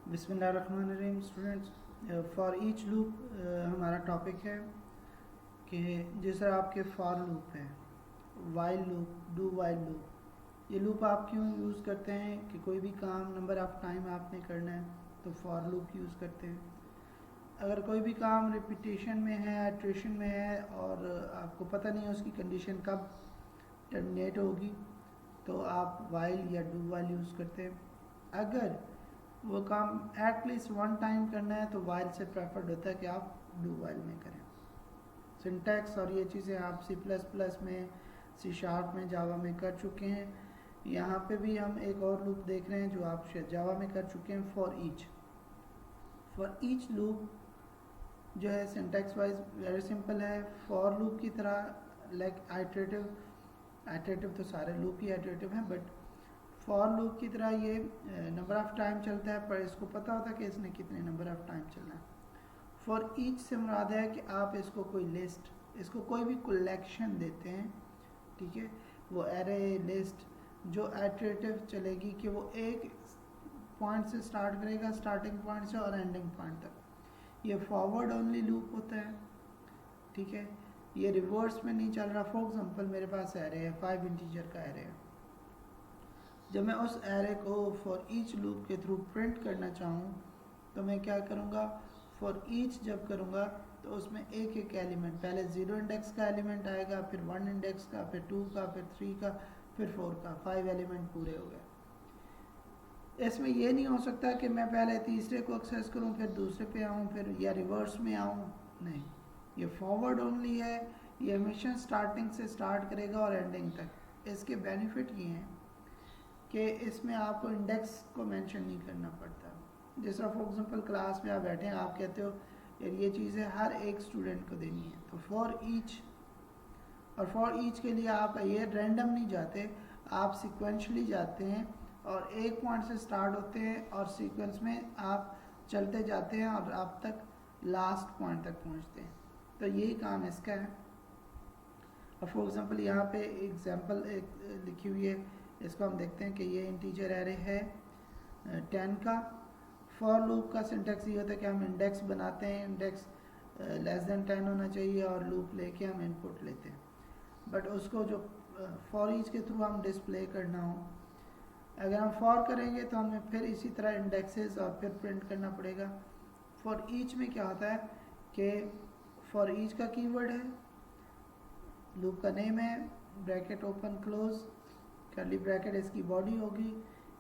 बिस्मिल्लाहिर्रहमानिर्रहीम students, for each loop हमारा topic है कि जिस तरह आपके फॉर लूप है, while loop, do while loop. ये लूप आप क्यों यूज़ करते हैं कि कोई भी काम नंबर ऑफ़ टाइम आपने करना है तो फॉर लूप यूज़ करते हैं। अगर कोई भी काम रिपीटेशन में है, इटरेशन में है और आपको पता नहीं है उसकी कंडीशन कब टर्मिनेट होगी तो आप वाइल या डू वाइल यूज़ करते हैं। अगर वो काम एटलीस्ट वन टाइम करना है तो वाइल से प्रेफर्ड होता है कि आप डू वाइल में करें। सिंटैक्स और ये चीज़ें आप सी प्लस प्लस में, सी शार्प में, जावा में कर चुके हैं। यहाँ पे भी हम एक और लूप देख रहे हैं जो आप जावा में कर चुके हैं, फॉर ईच लूप जो है सिंटैक्स वाइज वेरी सिंपल है। फॉर लूप की तरह लाइक आइटरेटिव तो सारे लूप ही आइटरेटिव हैं, बट फॉर लूप की तरह ये नंबर ऑफ़ टाइम चलता है, पर इसको पता होता है कि इसने कितने नंबर ऑफ़ टाइम चलना है। फॉर ईच से मुराद है कि आप इसको कोई लिस्ट, इसको कोई भी कलेक्शन देते हैं, ठीक है, वो एरे लिस्ट जो एटरेटिव चलेगी कि वो एक पॉइंट से स्टार्ट करेगा, स्टार्टिंग पॉइंट से और एंडिंग पॉइंट तक। ये फॉरवर्ड ओनली लूप होता है, ठीक है, ये रिवर्स में नहीं चल रहा। फॉर एग्जांपल मेरे पास एरे है, 5 इंटीजर का एरे है। जब मैं उस एरे को फॉर ईच लूप के थ्रू प्रिंट करना चाहूँ तो मैं क्या करूँगा, फॉर ईच जब करूँगा तो उसमें एक एक एलिमेंट, पहले 0 इंडेक्स का एलिमेंट आएगा, फिर 1 इंडेक्स का, फिर 2 का, फिर 3 का, फिर 4 का, 5 एलिमेंट पूरे हो गए। इसमें यह नहीं हो सकता कि मैं पहले तीसरे को एक्सेस करूँ फिर दूसरे पे आऊँ फिर या रिवर्स में आऊँ, नहीं, ये फॉरवर्ड ओनली है। ये हमेशा स्टार्टिंग से स्टार्ट करेगा और एंडिंग तक। इसके बेनिफिट ये हैं कि इसमें आपको इंडेक्स को मेंशन नहीं करना पड़ता। जिस तरह फॉर एग्जांपल क्लास में आप बैठे हैं, आप कहते हो यार ये चीज़ें हर एक स्टूडेंट को देनी है, तो फॉर ईच, और फॉर ईच के लिए आप ये रैंडम नहीं जाते, आप सिक्वेंशली जाते हैं और एक पॉइंट से स्टार्ट होते हैं और सीक्वेंस में आप चलते जाते हैं और आप तक लास्ट पॉइंट तक पहुंचते हैं। तो यही काम इसका है। और फॉर एग्जांपल यहाँ पे एग्जांपल एक लिखी हुई है, इसको हम देखते हैं कि ये इंटीजर एरे है 10 का। फॉर लूप का सिंटैक्स ये होता है कि हम इंडेक्स बनाते हैं, इंडेक्स लेस देन 10 होना चाहिए और लूप लेके हम इनपुट लेते हैं। बट उसको जो फॉर ईच के थ्रू हम डिस्प्ले करना हो, अगर हम फॉर करेंगे तो हमें फिर इसी तरह इंडेक्सेस और फिर प्रिंट करना पड़ेगा। फॉर ईच में क्या होता है कि फॉर ईच का कीवर्ड है, लूप का नेम है, bracket open close, curly bracket इसकी बॉडी होगी।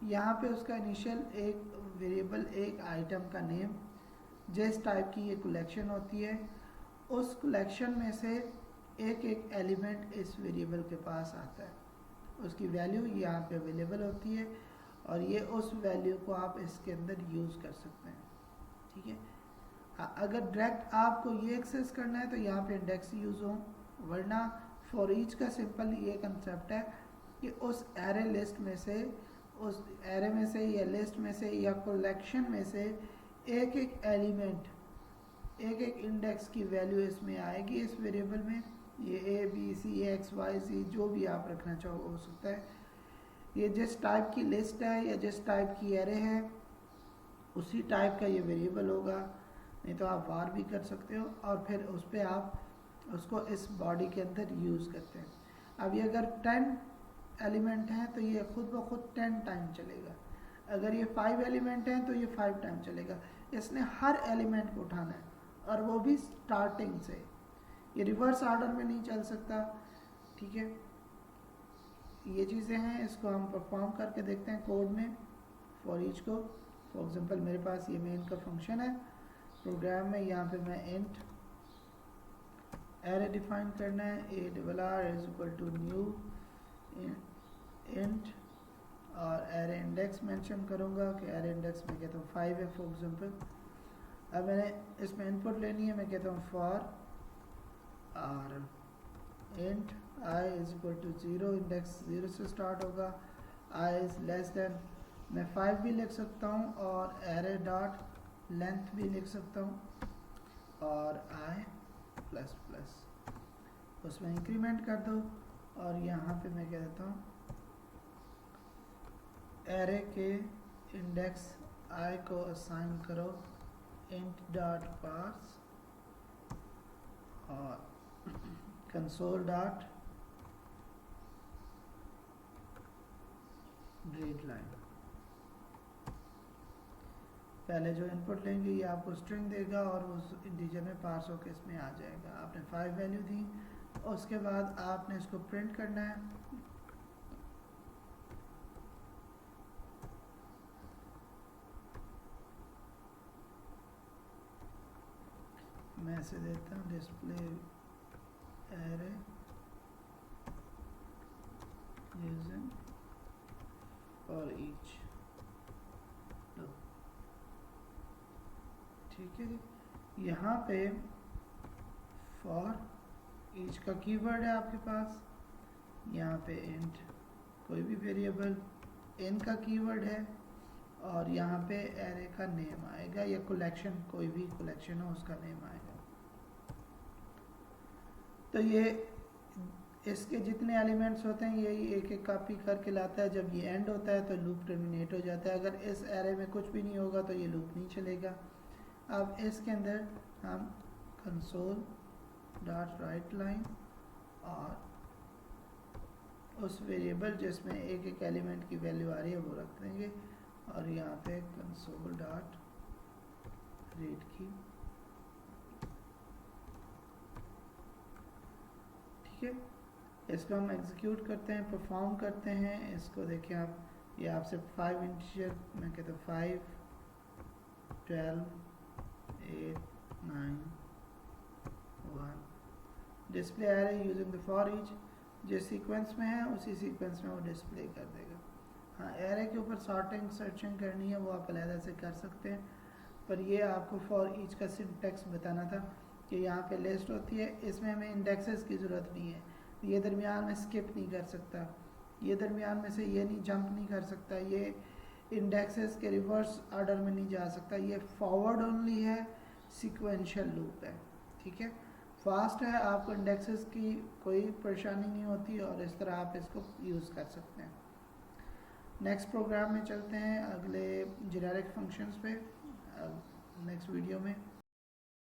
यहाँ पे उसका इनिशियल एक वेरिएबल, एक आइटम का नेम, जिस टाइप की ये कलेक्शन होती है उस कलेक्शन में से एक एक एलिमेंट इस वेरिएबल के पास आता है, उसकी वैल्यू यहाँ पे अवेलेबल होती है और ये उस वैल्यू को आप इसके अंदर यूज़ कर सकते हैं, ठीक है। अगर डायरेक्ट आपको ये एक्सेस करना है तो यहाँ पे इंडेक्स यूज़ हो, वरना फॉर ईच का सिंपल ये कंसेप्ट है कि उस एरे लिस्ट में से, उस एरे में से या लिस्ट में से या कलेक्शन में से एक एक एलिमेंट, एक एक इंडेक्स की वैल्यू इसमें आएगी इस वेरिएबल में। ये A B C X Y C जो भी आप रखना चाहो हो सकता है। ये जिस टाइप की लिस्ट है या जिस टाइप की एरे है उसी टाइप का ये वेरिएबल होगा, नहीं तो आप वार भी कर सकते हो और फिर उस पर आप उसको इस बॉडी के अंदर यूज़ करते हैं। अब ये अगर 10 एलिमेंट हैं तो ये खुद ब खुद 10 टाइम चलेगा। अगर ये 5 एलिमेंट हैं तो ये 5 टाइम चलेगा। इसने हर एलिमेंट को उठाना है और वो भी स्टार्टिंग से, ये रिवर्स ऑर्डर में नहीं चल सकता, ठीक है। ये चीज़ें हैं, इसको हम परफॉर्म करके देखते हैं कोड में फॉर ईच को। फॉर एग्जांपल मेरे पास ये मेन का फंक्शन है प्रोग्राम में, यहाँ पे मैं इंट एरे डिफाइन करना है, ARR is equal to new int और एरे इंडेक्स मेंशन करूँगा कि एरे इंडेक्स में कहता हूँ 5 है फॉर एग्जांपल। अब मैंने इसमें इनपुट लेनी है, मैं कहता हूँ फॉर और int i is equal to 0, index 0 से स्टार्ट होगा, आई इज लेस देन, मैं 5 भी लिख सकता हूँ और एरे डॉट लेंथ भी लिख सकता हूँ और आई प्लस प्लस, उसमें इंक्रीमेंट कर दो और यहाँ पे मैं कह देता हूँ एरे के इंडेक्स आई को असाइन करो इंट डॉट पार्स और कंसोल डॉट रीड लाइन। पहले जो इनपुट लेंगे ये आपको स्ट्रिंग देगा और उस इंटीजर में पार्स होकर इसमें आ जाएगा। आपने 5 वैल्यू दी, उसके बाद आपने इसको प्रिंट करना है। मैं इसे देता हूँ display array using for each. ठीक है जी, यहाँ पे फॉर ईच का कीवर्ड है आपके पास, यहाँ पे इंट कोई भी वेरिएबल इन का कीवर्ड है और यहाँ पे एरे का नेम आएगा या कलेक्शन, कोई भी कलेक्शन हो उसका नेम आएगा। तो ये इसके जितने एलिमेंट्स होते हैं यही एक एक कॉपी करके लाता है। जब ये एंड होता है तो लूप टर्मिनेट हो जाता है। अगर इस एरे में कुछ भी नहीं होगा तो ये लूप नहीं चलेगा। अब इसके अंदर हम कंसोल डॉट राइट लाइन और उस वेरिएबल जिसमें एक एक एलिमेंट की वैल्यू आ रही है वो रख देंगे और यहाँ पे कंसोल डॉट रीड की। ठीक है, इसको हम एग्जीक्यूट करते हैं, परफॉर्म करते हैं। इसको देखें आप, ये आपसे 5 इंटीजर, मैं कहता हूँ 5 12 8 9 1 display array using the for each. जिस सीक्वेंस में है उसी सीक्वेंस में वो डिस्प्ले कर देगा। हाँ, एरे के ऊपर सॉर्टिंग सर्चिंग करनी है वो आप अलहदा से कर सकते हैं, पर ये आपको फॉर ईच का सिंटैक्स बताना था कि यहाँ पे लिस्ट होती है, इसमें हमें इंडेक्सेस की ज़रूरत नहीं है। ये दरमियान में स्किप नहीं कर सकता, ये दरमियान में से ये नहीं जंप नहीं कर सकता, ये इंडेक्सेस के रिवर्स ऑर्डर में नहीं जा सकता। ये फॉरवर्ड ओनली है, सीक्वेंशियल लूप है। ठीक है, फास्ट है, आपको इंडेक्सेस की कोई परेशानी नहीं होती और इस तरह आप इसको यूज़ कर सकते हैं। नेक्स्ट प्रोग्राम में चलते हैं, अगले जेनेरिक फंक्शंस पे नेक्स्ट वीडियो में।